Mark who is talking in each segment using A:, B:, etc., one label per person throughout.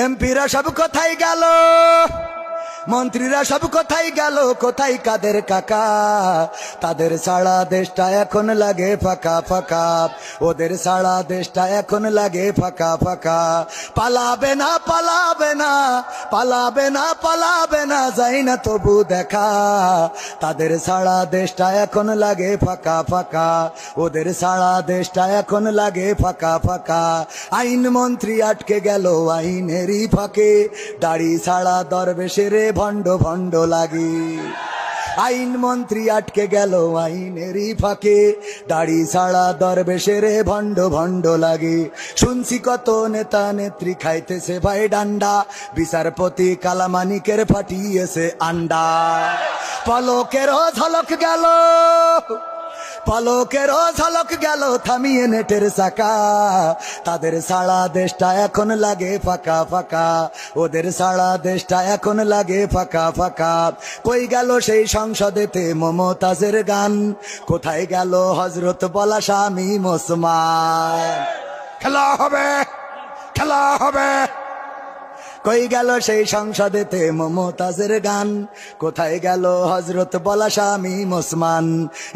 A: এমপিরা সব কোথায় গেল, মন্ত্রীরা সব কোথায় গেল, কোথায় কাদের কাকা? তাদের সারা দেশটা এখন লাগে ফাঁকা ফাঁকা, ওদের সারা দেশটা এখন লাগে ফাঁকা ফাঁকা। পালাবে না পালাবে না পালাবে না পালাবে না, যাই না তবু দেখা। তাদের সারা দেশটা এখন লাগে ফাঁকা ফাঁকা, ওদের সারা দেশটা এখন লাগে ফাঁকা ফাঁকা। আইন মন্ত্রী আটকে গেল আইনেরই ফাঁকে, দাড়ি ছাড়া দরবেশের ভণ্ড ভণ্ড লাগে। আইন মন্ত্রী আটকে গেল আইনেরই ফাঁকে, দাড়ি ছাড়া দরবেশের ভণ্ড ভণ্ড লাগে। শুনছি কত নেতা নেত্রী খাইতেছে ভাই ডান্ডা, বিচারপতি কালামানিকের ফাটিয়েছে আন্ডা। পলকেরও ঝলক গেল, পলকেরও ঝলক গেল থামিয়ে নেটের চাকা। তাদের সারা দেশটা এখন লাগে ফাঁকা ফাঁকা, ওদের সারা দেশটা এখন লাগে ফাঁকা ফাঁকা। কই গেল সেই সংসদেতে মমতাজের গান, কোথায় গেল হজরত বলা স্বামী ওসমান? খেলা হবে খেলা হবে। কই গেল সেই সংসদেতে মমতাজের গান, কোথায় গেল হজরত বলা স্বামী ওসমান?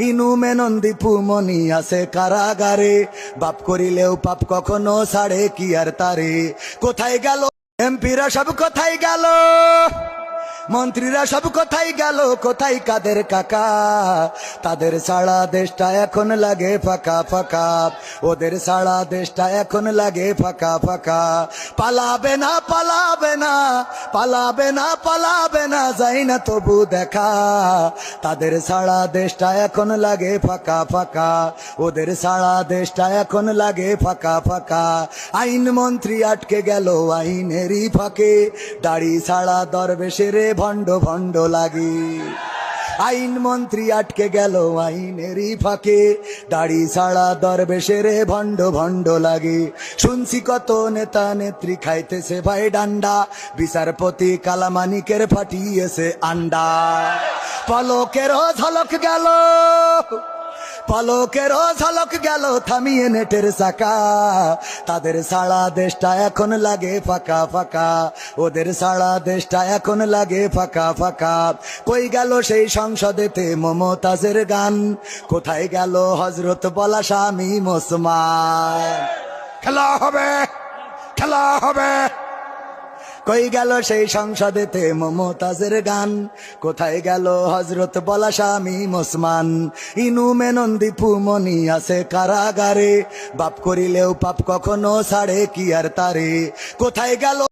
A: ইনু মেনন দীপু মনি আছে কারাগারে, বাপ করিলেও পাপ কখনো ছাড়ে কি আর তারে? কোথায় গেল এমপিরা সব কোথায় গেল, মন্ত্রীরা সব কোথায় গেল, কোথায় কাদের কাকা? তাদের সারা দেশটা এখন লাগে ফাঁকা ফাঁকা, ওদের সারা দেশটা এখন লাগে ফাঁকা ফাঁকা। পালাবে না পালাবে না পালাবে না পালাবে না, যাই না তবু দেখা। তাদের সারা দেশটা এখন লাগে ফাঁকা ফাঁকা, ওদের সারা দেশটা এখন লাগে ফাঁকা ফাঁকা। আইন মন্ত্রী আটকে গেল আইনেরই ফাঁকে, দাড়ি ছাড়া দরবেশের ভণ্ড ভণ্ড লাগে। আইন মন্ত্রী আটকে গেল আইনেরই ফাঁকে, দাড়ি ছাড়া দরবেশের ভণ্ড ভণ্ড লাগে। শুনছি কত নেতা নেত্রী খাইতেছে ভাই ডান্ডা, বিচারপতি কালামানিকের ফাটিয়েছে আন্ডা। পলকেরও ঝলক গেল, পলকেরও ঝলক গেল থামিয়ে নেটের চাকা। তাদের সারা দেশটা এখন লাগে ফাঁকা ফাঁকা, ওদের সারা দেশটা এখন লাগে ফাঁকা ফাঁকা। কই গেল সেই সংসদেতে মমতাজের গান, কোথায় গেল হজরত বলা স্বামী ওসমান? খেলা হবে খেলা হবে। কই গেল সেই সংসদেতে মমতাজের গান, কোথায় গেল হজরত বলা স্বামী ওসমান? ইনু মেনন দীপু মনি আছে কারাগারে, বাপ করিলেও পাপ কখনো ছাড়ে কি আর তারে? কোথায় গেল